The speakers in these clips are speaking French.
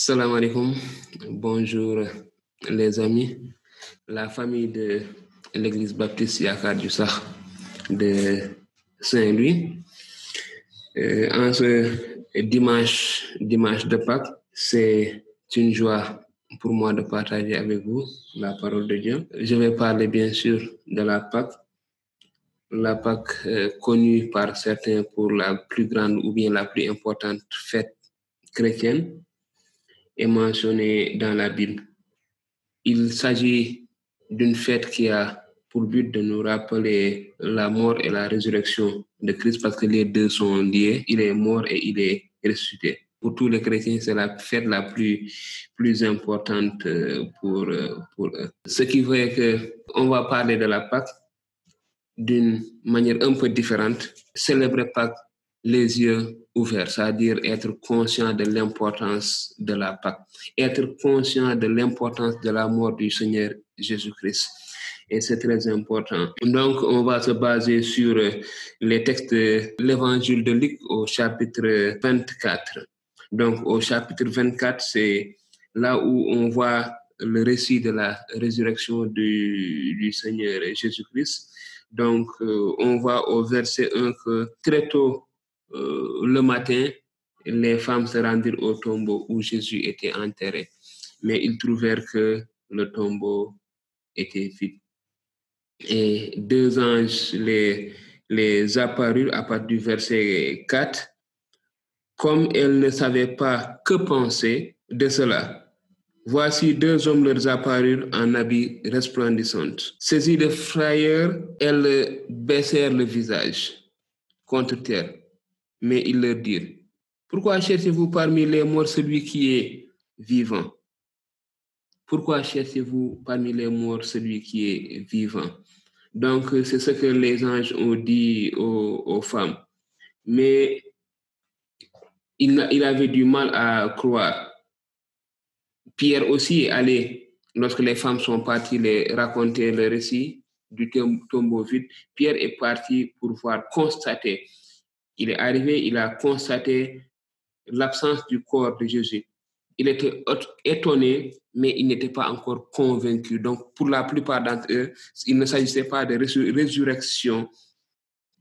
Salam alaikum, bonjour les amis, la famille de l'église baptiste Yakar du Sah de Saint-Louis. En ce dimanche de Pâques, c'est une joie pour moi de partager avec vous la parole de Dieu. Je vais parler bien sûr de la Pâques connue par certains pour la plus grande ou bien la plus importante fête chrétienne est mentionnée dans la Bible. Il s'agit d'une fête qui a pour but de nous rappeler la mort et la résurrection de Christ parce que les deux sont liés. Il est mort et il est ressuscité. Pour tous les chrétiens, c'est la fête la plus importante pour eux. Ce qui fait qu'on va parler de la Pâque d'une manière un peu différente. Célébrer Pâques les yeux ouverts, c'est-à-dire être conscient de l'importance de la Pâque, être conscient de l'importance de la mort du Seigneur Jésus-Christ. Et c'est très important. Donc, on va se baser sur les textes de l'évangile de Luc au chapitre 24. Donc, au chapitre 24, c'est là où on voit le récit de la résurrection du Seigneur Jésus-Christ. Donc, on voit au verset 1 que très tôt, le matin, les femmes se rendirent au tombeau où Jésus était enterré. Mais ils trouvèrent que le tombeau était vide. Et deux anges les apparurent à partir du verset 4. Comme elles ne savaient pas que penser de cela, voici deux hommes leur apparurent en habits resplendissants. Saisies de frayeur, elles baissèrent le visage contre terre. Mais ils leur dirent, pourquoi cherchez-vous parmi les morts celui qui est vivant? Pourquoi cherchez-vous parmi les morts celui qui est vivant? Donc, c'est ce que les anges ont dit aux femmes. Mais il avait du mal à croire. Pierre aussi est allé, lorsque les femmes sont parties les raconter le récit du tombeau vide, Pierre est parti pour voir, constater. Il est arrivé, il a constaté l'absence du corps de Jésus. Il était étonné, mais il n'était pas encore convaincu. Donc, pour la plupart d'entre eux, il ne s'agissait pas de résurrection,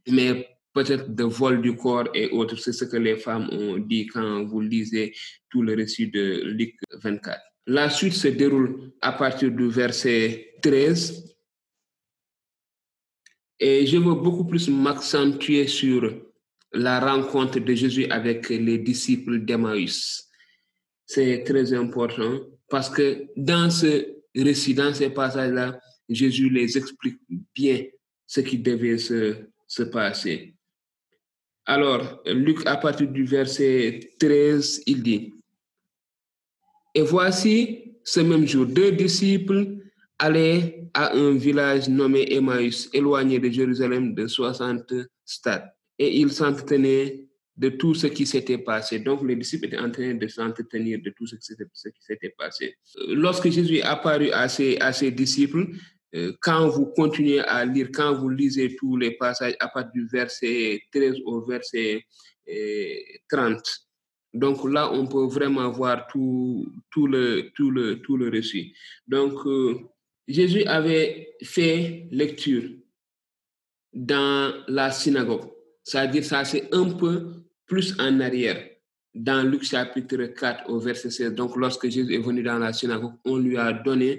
mais peut-être de vol du corps et autres. C'est ce que les femmes ont dit quand vous lisez tout le récit de Luc 24. La suite se déroule à partir du verset 13. Et je veux beaucoup plus m'accentuer sur la rencontre de Jésus avec les disciples d'Emmaüs. C'est très important parce que dans ce récit, dans ces passages-là, Jésus les explique bien ce qui devait se passer. Alors, Luc, à partir du verset 13, il dit, « Et voici, ce même jour, deux disciples allaient à un village nommé Emmaüs, éloigné de Jérusalem de 60 stades. Et ils s'entretenaient de tout ce qui s'était passé. » Donc, les disciples étaient en train de s'entretenir de tout ce qui s'était passé. Lorsque Jésus est apparu à ses disciples, quand vous continuez à lire, quand vous lisez tous les passages à partir du verset 13 au verset 30, donc là, on peut vraiment voir tout le récit. Donc, Jésus avait fait lecture dans la synagogue. C'est-à-dire, ça c'est un peu plus en arrière, dans Luc chapitre 4 au verset 16. Donc, lorsque Jésus est venu dans la synagogue, on lui a donné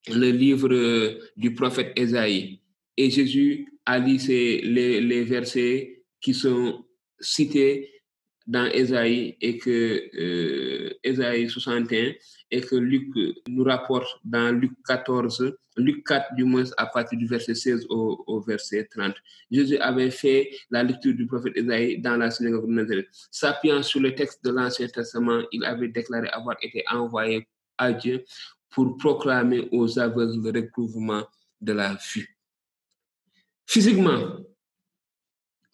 le livre du prophète Ésaïe. Et Jésus a lu les versets qui sont cités dans Ésaïe et que Ésaïe 61 et que Luc nous rapporte dans Luc 14, Luc 4 du moins à partir du verset 16 au verset 30. Jésus avait fait la lecture du prophète Ésaïe dans la synagogue de Nazareth. S'appuyant sur le texte de l'Ancien Testament, il avait déclaré avoir été envoyé à Dieu pour proclamer aux aveugles le recouvrement de la vue. Physiquement,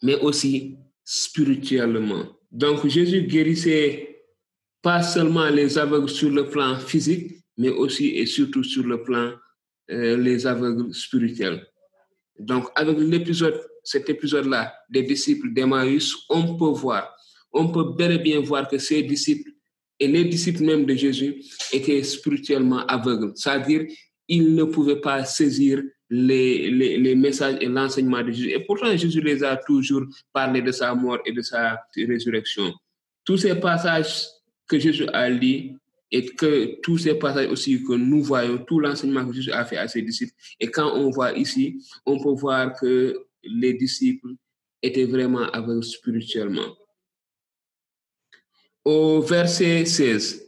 mais aussi spirituellement. Donc, Jésus guérissait pas seulement les aveugles sur le plan physique, mais aussi et surtout sur le plan les aveugles spirituels. Donc, avec cet épisode-là des disciples d'Emmaüs, on peut bel et bien voir que ces disciples Et les disciples même de Jésus étaient spirituellement aveugles. C'est-à-dire, ils ne pouvaient pas saisir les messages et l'enseignement de Jésus. Et pourtant, Jésus les a toujours parlé de sa mort et de sa résurrection. Tous ces passages que Jésus a lus et que tous ces passages aussi que nous voyons, tout l'enseignement que Jésus a fait à ses disciples. Et quand on voit ici, on peut voir que les disciples étaient vraiment aveugles spirituellement. Au verset 16,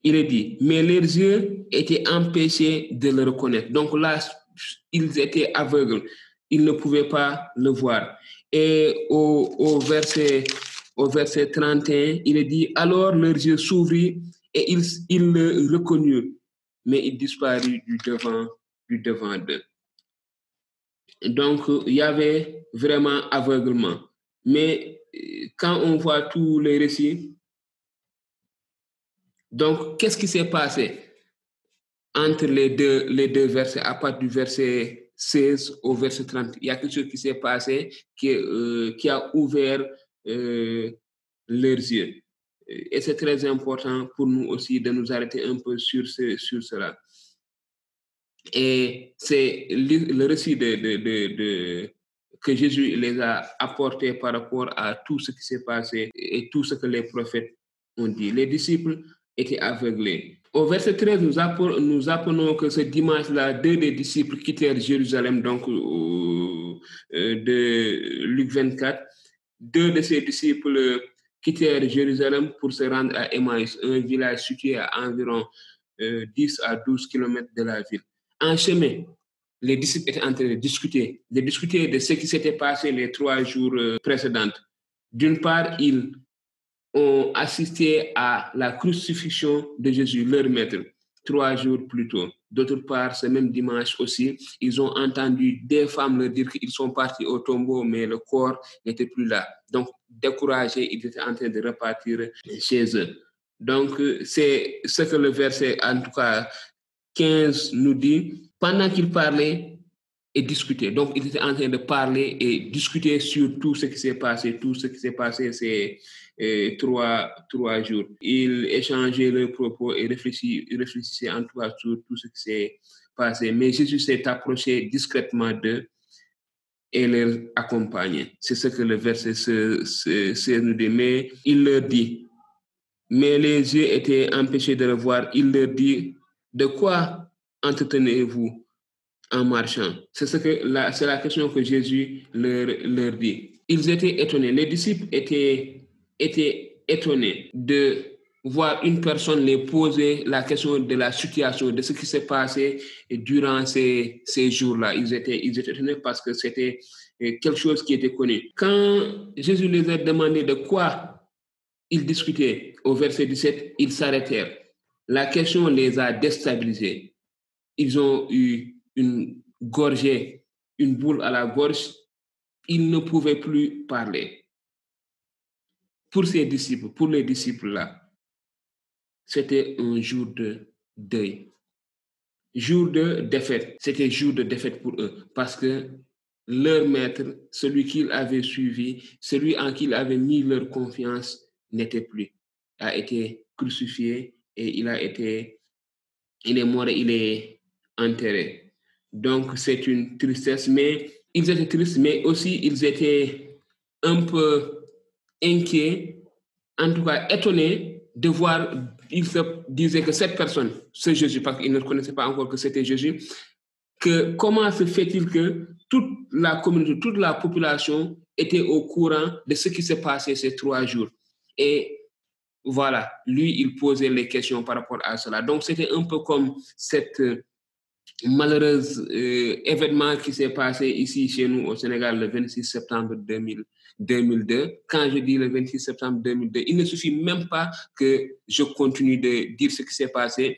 il est dit, mais leurs yeux étaient empêchés de le reconnaître. Donc là, ils étaient aveugles. Ils ne pouvaient pas le voir. Et au verset 31, il est dit, alors leurs yeux s'ouvrirent et ils le reconnurent, mais il disparut du devant d'eux. Donc, il y avait vraiment aveuglement. Mais quand on voit tous les récits, donc, qu'est-ce qui s'est passé entre les deux versets, à partir du verset 16 au verset 30? Il y a quelque chose qui s'est passé qui a ouvert leurs yeux. Et c'est très important pour nous aussi de nous arrêter un peu sur cela. Et c'est le récit que Jésus les a apportés par rapport à tout ce qui s'est passé et tout ce que les prophètes ont dit. Les disciples étaient aveuglés. Au verset 13, nous apprenons que ce dimanche-là, 2 des disciples quittèrent Jérusalem, donc de Luc 24. 2 de ces disciples quittèrent Jérusalem pour se rendre à Emmaüs, un village situé à environ 10 à 12 kilomètres de la ville. En chemin, les disciples étaient en train de discuter de ce qui s'était passé les 3 jours précédents. D'une part, ils ont assisté à la crucifixion de Jésus, leur maître, 3 jours plus tôt. D'autre part, ce même dimanche aussi, ils ont entendu des femmes leur dire qu'ils sont partis au tombeau, mais le corps n'était plus là. Donc, découragés, ils étaient en train de repartir chez eux. Donc, c'est ce que le verset, en tout cas, 15 nous dit, pendant qu'ils parlaient et discutaient. Donc, ils étaient en train de parler et discuter sur tout ce qui s'est passé. Tout ce qui s'est passé, c'est 3 jours. Ils échangeaient leurs propos et réfléchissaient en tout cas sur tout ce qui s'est passé. Mais Jésus s'est approché discrètement d'eux et les accompagnait. C'est ce que le verset 16 nous dit. Mais il leur dit, mais les yeux étaient empêchés de le voir. Il leur dit, de quoi entretenez-vous en marchant? C'est la question que Jésus leur dit. Ils étaient étonnés. Les disciples étaient étonnés de voir une personne les poser la question de la situation, de ce qui s'est passé durant ces jours-là. Ils étaient étonnés parce que c'était quelque chose qui était connu. Quand Jésus les a demandé de quoi ils discutaient, au verset 17, ils s'arrêtèrent. La question les a déstabilisés. Ils ont eu une boule à la gorge. Ils ne pouvaient plus parler. Pour les disciples-là, c'était un jour de deuil. Jour de défaite. C'était jour de défaite pour eux. Parce que leur maître, celui qu'ils avaient suivi, celui en qui ils avaient mis leur confiance, n'était plus. Il a été crucifié et il est mort et il est enterré. Donc, c'est une tristesse, mais ils étaient tristes, mais aussi ils étaient un peu inquiets, en tout cas étonnés de voir, ils se disaient que cette personne, c'est Jésus, parce qu'ils ne connaissaient pas encore que c'était Jésus, que comment se fait-il que toute la communauté, toute la population était au courant de ce qui s'est passé ces 3 jours. Et voilà, lui, il posait les questions par rapport à cela. Donc, c'était un peu comme cette malheureuse événement qui s'est passé ici chez nous au Sénégal le 26 septembre 2002. Quand je dis le 26 septembre 2002, il ne suffit même pas que je continue de dire ce qui s'est passé.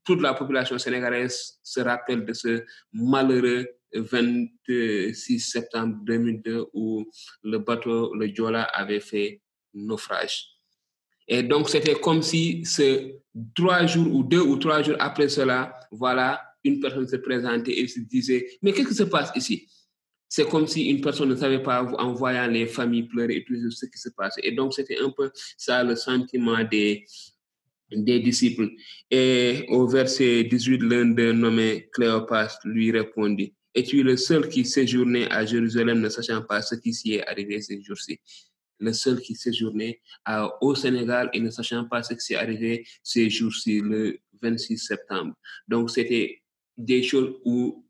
Toute la population sénégalaise se rappelle de ce malheureux 26 septembre 2002 où le bateau, le Joola, avait fait naufrage. Et donc, c'était comme si 3 jours ou 2 ou 3 jours après cela, voilà, une personne se présentait et se disait, mais qu'est-ce qui se passe ici? c'est comme si une personne ne savait pas en voyant les familles pleurer et tout ce qui se passe. Et donc, c'était un peu ça le sentiment des disciples. Et au verset 18, l'un d'eux nommé Cléopas lui répondit, es-tu le seul qui séjournait à Jérusalem ne sachant pas ce qui s'y est arrivé ces jours-ci? Le seul qui séjournait au Sénégal et ne sachant pas ce qui s'est arrivé ces jours-ci, le 26 septembre. Donc, c'était des choses où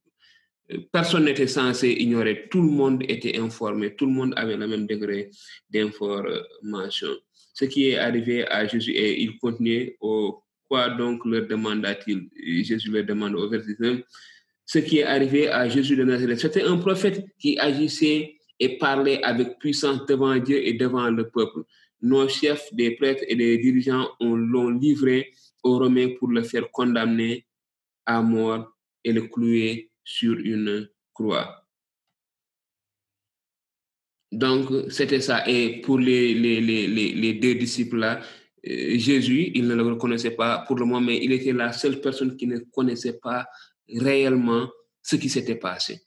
personne n'était censé ignorer. Tout le monde était informé. Tout le monde avait le même degré d'information. Ce qui est arrivé à Jésus et il continuait au quoi donc leur demanda-t-il? Jésus leur demande au verset 9. Ce qui est arrivé à Jésus de Nazareth, c'était un prophète qui agissait et parlait avec puissance devant Dieu et devant le peuple. Nos chefs, des prêtres et des dirigeants l'ont livré aux Romains pour le faire condamner à mort et le clouer sur une croix. Donc, c'était ça. Et pour les deux disciples-là, Jésus, il ne le reconnaissait pas pour le moment, mais il était la seule personne qui ne connaissait pas réellement ce qui s'était passé.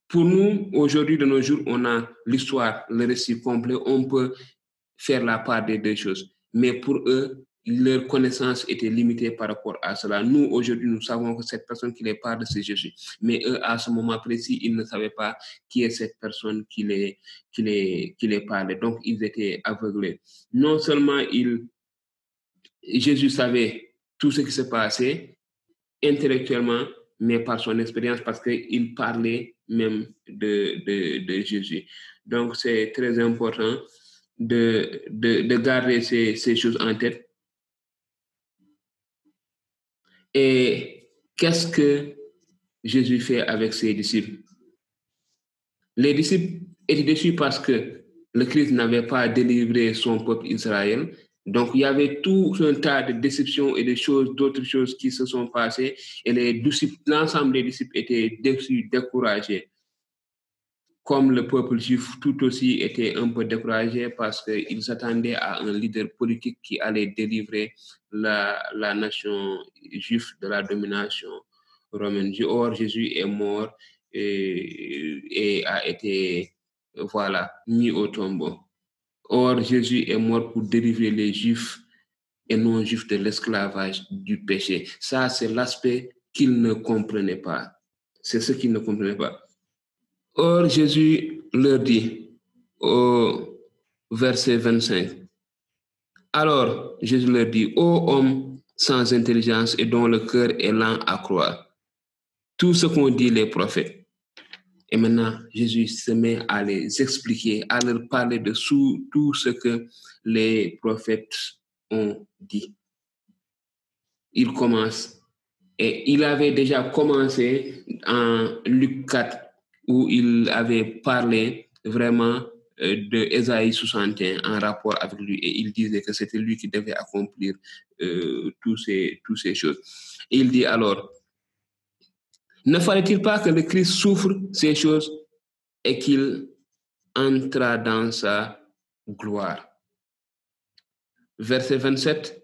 Pour nous, aujourd'hui, de nos jours, on a l'histoire, le récit complet, on peut faire la part des deux choses. Mais pour eux, leur connaissance était limitée par rapport à cela. Nous, aujourd'hui, nous savons que cette personne qui les parle, c'est Jésus. Mais eux, à ce moment précis, ils ne savaient pas qui est cette personne qui les parlait. Donc, ils étaient aveuglés. Non seulement Jésus savait tout ce qui se passait intellectuellement, mais par son expérience, parce qu'il parlait même de Jésus. Donc, c'est très important de garder ces choses en tête. Et qu'est-ce que Jésus fait avec ses disciples? Les disciples étaient déçus parce que le Christ n'avait pas délivré son peuple Israël. Donc, il y avait tout un tas de déceptions et d'autres choses qui se sont passées. Et l'ensemble des disciples étaient déçus, découragés. Comme le peuple juif tout aussi était un peu découragé parce qu'ils s'attendaient à un leader politique qui allait délivrer la nation juive de la domination romaine. Or, Jésus est mort et a été mis au tombeau. Or, Jésus est mort pour délivrer les Juifs et non-Juifs de l'esclavage du péché. Ça, c'est l'aspect qu'ils ne comprenaient pas. C'est ce qu'ils ne comprenaient pas. Or, Jésus leur dit au verset 25, alors Jésus leur dit, ô homme sans intelligence et dont le cœur est lent à croire, tout ce qu'ont dit les prophètes. Et maintenant, Jésus se met à les expliquer, à leur parler de tout ce que les prophètes ont dit. Il commence, et il avait déjà commencé en Luc 4, où il avait parlé vraiment de Ésaïe 61 en rapport avec lui, et il disait que c'était lui qui devait accomplir toutes ces choses. Et il dit alors, ne fallait-il pas que le Christ souffre ces choses et qu'il entra dans sa gloire? Verset 27,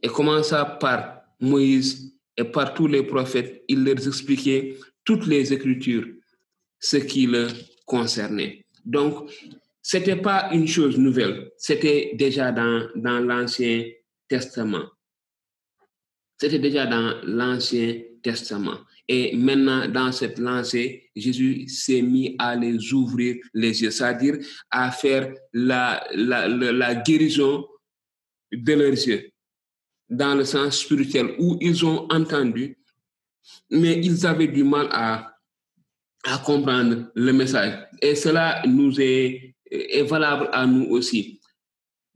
et commença par Moïse et par tous les prophètes, il leur expliquait toutes les Écritures, ce qui le concernait. Donc, ce n'était pas une chose nouvelle, c'était déjà dans l'Ancien Testament. C'était déjà dans l'Ancien Testament. Et maintenant, dans cette lancée, Jésus s'est mis à les ouvrir les yeux, c'est-à-dire à faire la guérison de leurs yeux, dans le sens spirituel, où ils ont entendu, mais ils avaient du mal à comprendre le message. Et cela nous est valable à nous aussi.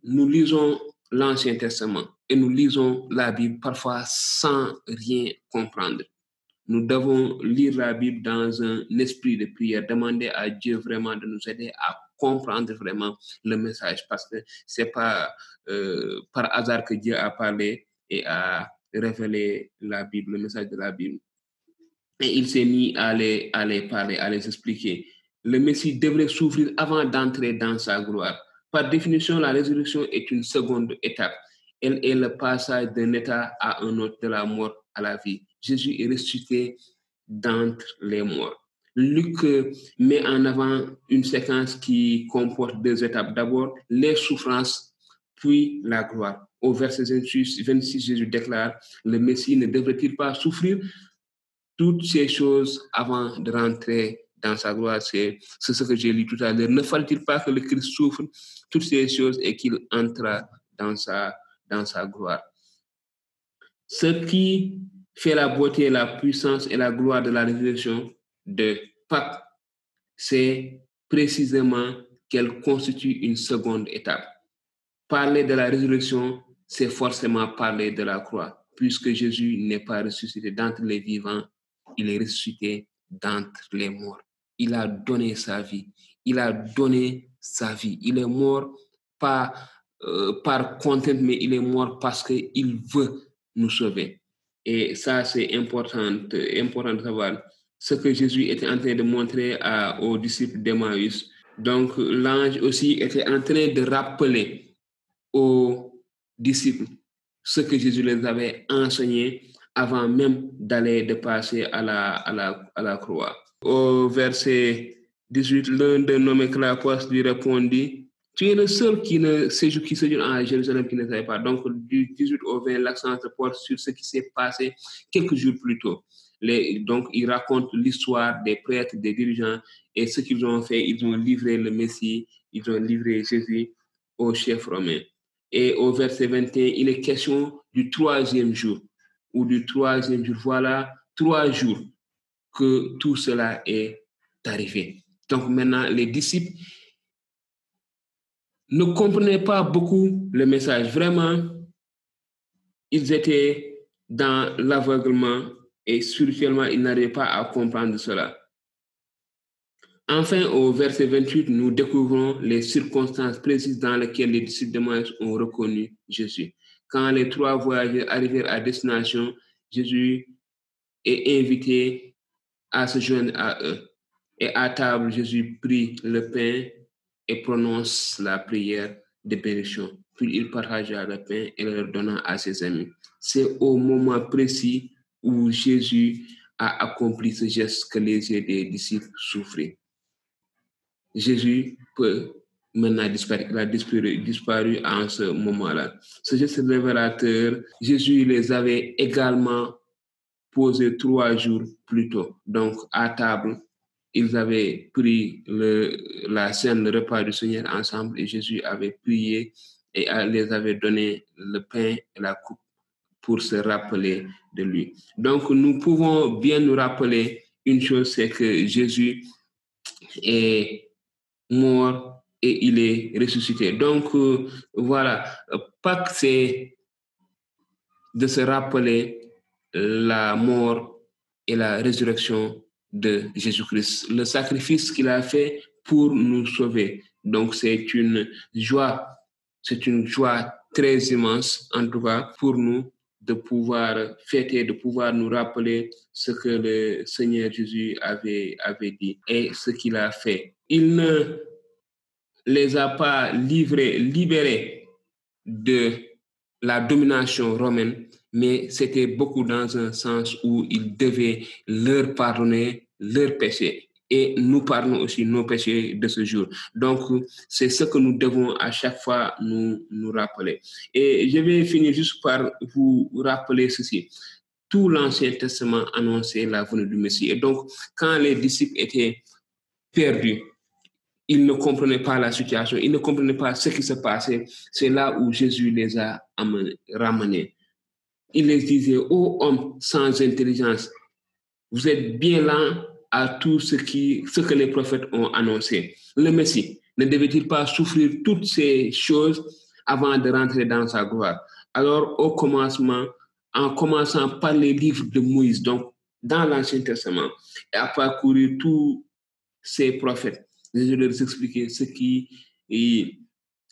Nous lisons l'Ancien Testament et nous lisons la Bible parfois sans rien comprendre. Nous devons lire la Bible dans un esprit de prière, demander à Dieu vraiment de nous aider à comprendre vraiment le message, parce que c'est pas par hasard que Dieu a parlé et a révélé la Bible, le message de la Bible. Et il s'est mis à les parler, à les expliquer. Le Messie devrait souffrir avant d'entrer dans sa gloire. Par définition, la résurrection est une seconde étape. Elle est le passage d'un état à un autre, de la mort à la vie. Jésus est ressuscité d'entre les morts. Luc met en avant une séquence qui comporte 2 étapes. D'abord, les souffrances, puis la gloire. Au verset 26, Jésus déclare, le Messie ne devrait-il pas souffrir toutes ces choses avant de rentrer dans sa gloire? C'est ce que j'ai lu tout à l'heure. Ne fallait-il pas que le Christ souffre toutes ces choses et qu'il entre dans sa gloire? Ce qui fait la beauté, la puissance et la gloire de la résurrection de Pâques, c'est précisément qu'elle constitue une seconde étape. Parler de la résurrection, c'est forcément parler de la croix, puisque Jésus n'est pas ressuscité d'entre les vivants, il est ressuscité d'entre les morts. Il a donné sa vie. Il a donné sa vie. Il est mort pas par contrainte, mais il est mort parce qu'il veut nous sauver. Et ça, c'est important de savoir ce que Jésus était en train de montrer aux disciples d'Emmaüs. Donc, l'ange aussi était en train de rappeler aux disciples ce que Jésus les avait enseigné avant même de passer à la croix. Au verset 18, l'un des nommés Cléopas lui répondit, tu es le seul qui séjourne à Jérusalem qui ne savait pas. Donc, du 18 au 20, l'accent se porte sur ce qui s'est passé quelques jours plus tôt. Donc, il raconte l'histoire des prêtres, des dirigeants et ce qu'ils ont fait. Ils ont livré le Messie, ils ont livré Jésus au chef romain. Et au verset 21, il est question du 3e jour ou du 3e jour. Voilà 3 jours que tout cela est arrivé. Donc maintenant, les disciples ne comprenaient pas beaucoup le message. Vraiment, ils étaient dans l'aveuglement et spirituellement, ils n'arrivaient pas à comprendre cela. Enfin, au verset 28, nous découvrons les circonstances précises dans lesquelles les disciples d'Emmaüs ont reconnu Jésus. Quand les 3 voyageurs arrivèrent à destination, Jésus est invité à se joindre à eux. Et à table, Jésus prit le pain et prononce la prière de bénédiction. Puis il partagea le pain et le donna à ses amis. C'est au moment précis où Jésus a accompli ce geste que les yeux des disciples souffraient. Jésus peut maintenant disparaître. Il a disparu en ce moment-là. Ce geste révélateur, Jésus les avait également posés 3 jours plus tôt. Donc, à table, ils avaient pris la scène, le repas du Seigneur ensemble et Jésus avait prié et les avait donné le pain et la coupe pour se rappeler de lui. Donc, nous pouvons bien nous rappeler une chose, c'est que Jésus est mort et il est ressuscité. Donc, voilà, Pâques, c'est de se rappeler la mort et la résurrection de Jésus-Christ, le sacrifice qu'il a fait pour nous sauver. Donc, c'est une joie très immense, en tout cas, pour nous, de pouvoir fêter, de pouvoir nous rappeler ce que le Seigneur Jésus avait dit et ce qu'il a fait. Il ne les a pas libérés de la domination romaine, mais c'était beaucoup dans un sens où il devait leur pardonner leurs péchés. Et nous pardonnons aussi nos péchés de ce jour. Donc, c'est ce que nous devons à chaque fois nous rappeler. Et je vais finir juste par vous rappeler ceci. Tout l'Ancien Testament annonçait la venue du Messie. Et donc, quand les disciples étaient perdus, ils ne comprenaient pas la situation, ils ne comprenaient pas ce qui se passait. C'est là où Jésus les a ramenés. Il les disait, ô hommes sans intelligence, vous êtes bien lents à tout ce que les prophètes ont annoncé. Le Messie ne devait-il pas souffrir toutes ces choses avant de rentrer dans sa gloire? Alors, au commencement, en commençant par les livres de Moïse, donc dans l'Ancien Testament, et à parcourir tous ces prophètes, je leur expliquer ce qui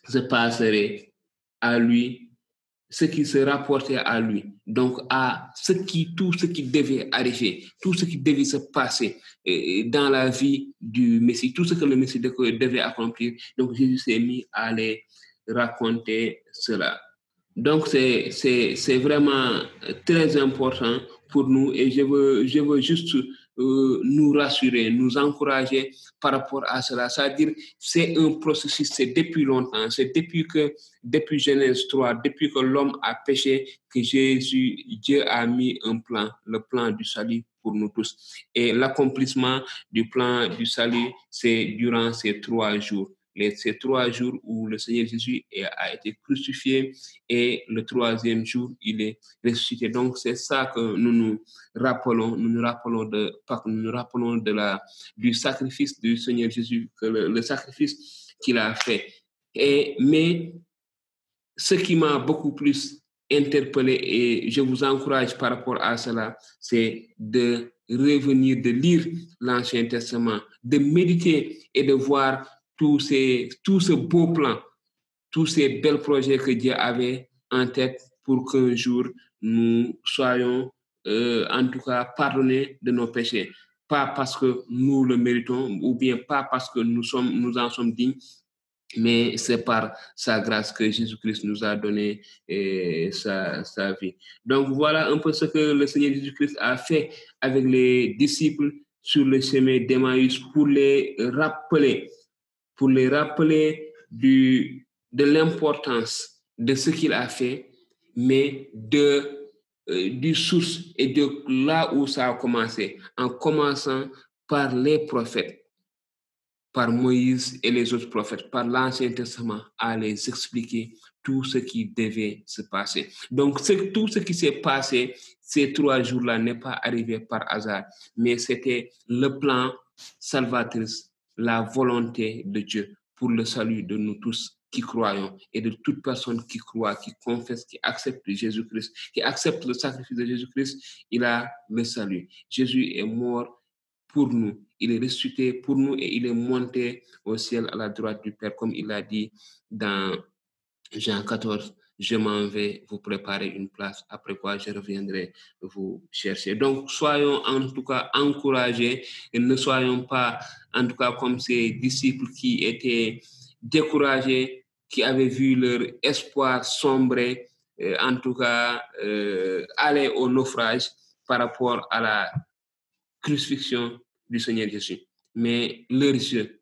se passerait à lui, ce qui se rapportait à lui, donc à tout ce qui devait arriver, tout ce qui devait se passer dans la vie du Messie, tout ce que le Messie devait accomplir. Donc Jésus s'est mis à les raconter cela. Donc c'est vraiment très important pour nous et je veux juste nous rassurer, nous encourager par rapport à cela. C'est-à-dire, c'est un processus, c'est depuis longtemps, c'est depuis Genèse 3, depuis que l'homme a péché, que Dieu a mis un plan, le plan du salut pour nous tous. Et l'accomplissement du plan du salut, c'est durant ces 3 jours. Ces 3 jours où le Seigneur Jésus a été crucifié et le 3e jour, il est ressuscité. Donc, c'est ça que nous rappelons du sacrifice du Seigneur Jésus, que le sacrifice qu'il a fait. Mais ce qui m'a beaucoup plus interpellé, et je vous encourage par rapport à cela, c'est de revenir, de lire l'Ancien Testament, de méditer et de voir tout ce beau plan, tous ces bels projets que Dieu avait en tête pour qu'un jour nous soyons, en tout cas, pardonnés de nos péchés. Pas parce que nous le méritons, ou bien pas parce que nous en sommes dignes, mais c'est par sa grâce que Jésus-Christ nous a donné sa vie. Donc voilà un peu ce que le Seigneur Jésus-Christ a fait avec les disciples sur le chemin d'Emmaüs pour les rappeler de l'importance de ce qu'il a fait, mais du source et de là où ça a commencé, en commençant par les prophètes, par Moïse et les autres prophètes, par l'Ancien Testament, à les expliquer tout ce qui devait se passer. Donc, tout ce qui s'est passé ces 3 jours-là n'est pas arrivé par hasard, mais c'était le plan salvatrice, la volonté de Dieu pour le salut de nous tous qui croyons et de toute personne qui croit, qui confesse, qui accepte Jésus-Christ, qui accepte le sacrifice de Jésus-Christ, il a le salut. Jésus est mort pour nous. Il est ressuscité pour nous et il est monté au ciel à la droite du Père, comme il a dit dans Jean 14, je m'en vais vous préparer une place, après quoi je reviendrai vous chercher. Donc, soyons en tout cas encouragés et ne soyons pas, en tout cas, comme ces disciples qui étaient découragés, qui avaient vu leur espoir sombrer, en tout cas, aller au naufrage par rapport à la crucifixion du Seigneur Jésus. Mais leurs yeux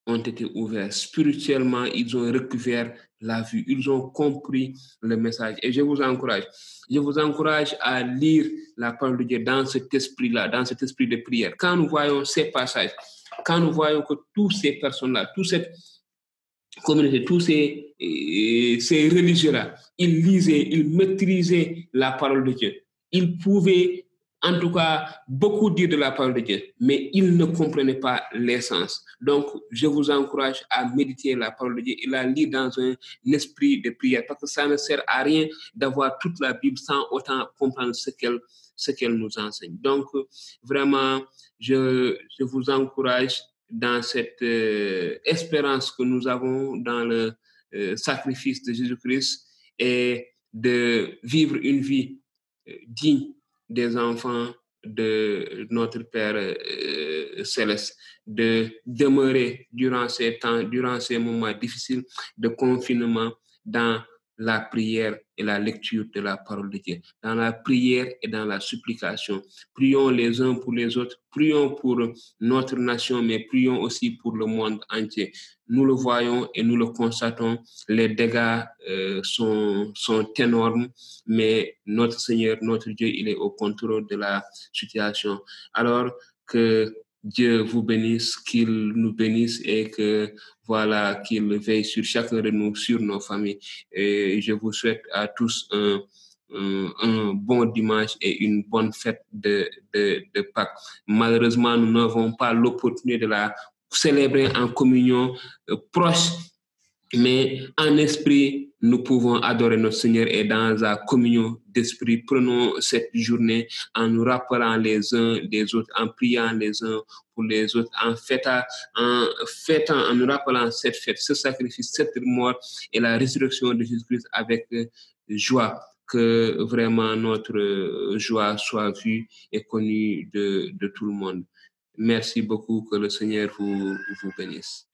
ont été ouverts. Spirituellement, ils ont recouvert la vue. Ils ont compris le message. Et je vous encourage à lire la parole de Dieu dans cet esprit-là, dans cet esprit de prière. Quand nous voyons ces passages, quand nous voyons que toutes ces personnes-là, toute cette communauté, tous ces religieux-là, ils lisaient, ils maîtrisaient la parole de Dieu. Ils pouvaient en tout cas, beaucoup dire de la parole de Dieu, mais ils ne comprenaient pas l'essence. Donc, je vous encourage à méditer la parole de Dieu et la lire dans un esprit de prière, parce que ça ne sert à rien d'avoir toute la Bible sans autant comprendre ce qu'elle nous enseigne. Donc, vraiment, je vous encourage dans cette espérance que nous avons dans le sacrifice de Jésus-Christ et de vivre une vie digne des enfants de notre Père céleste, de demeurer durant ces temps, durant ces moments difficiles de confinement dans la prière et la lecture de la parole de Dieu, dans la prière et dans la supplication. Prions les uns pour les autres, prions pour notre nation, mais prions aussi pour le monde entier. Nous le voyons et nous le constatons, les dégâts sont énormes, mais notre Seigneur, notre Dieu, il est au contrôle de la situation. Alors que Dieu vous bénisse, qu'il nous bénisse et que voilà, qu'il veille sur chacun de nous, sur nos familles. Et je vous souhaite à tous un bon dimanche et une bonne fête de Pâques. Malheureusement, nous n'avons pas l'opportunité de la célébrer en communion proche, mais en esprit, nous pouvons adorer notre Seigneur et dans la communion d'esprit, prenons cette journée en nous rappelant les uns des autres, en priant les uns pour les autres, en nous rappelant cette fête, ce sacrifice, cette mort et la résurrection de Jésus-Christ avec joie. Que vraiment notre joie soit vue et connue de tout le monde. Merci beaucoup, que le Seigneur vous bénisse.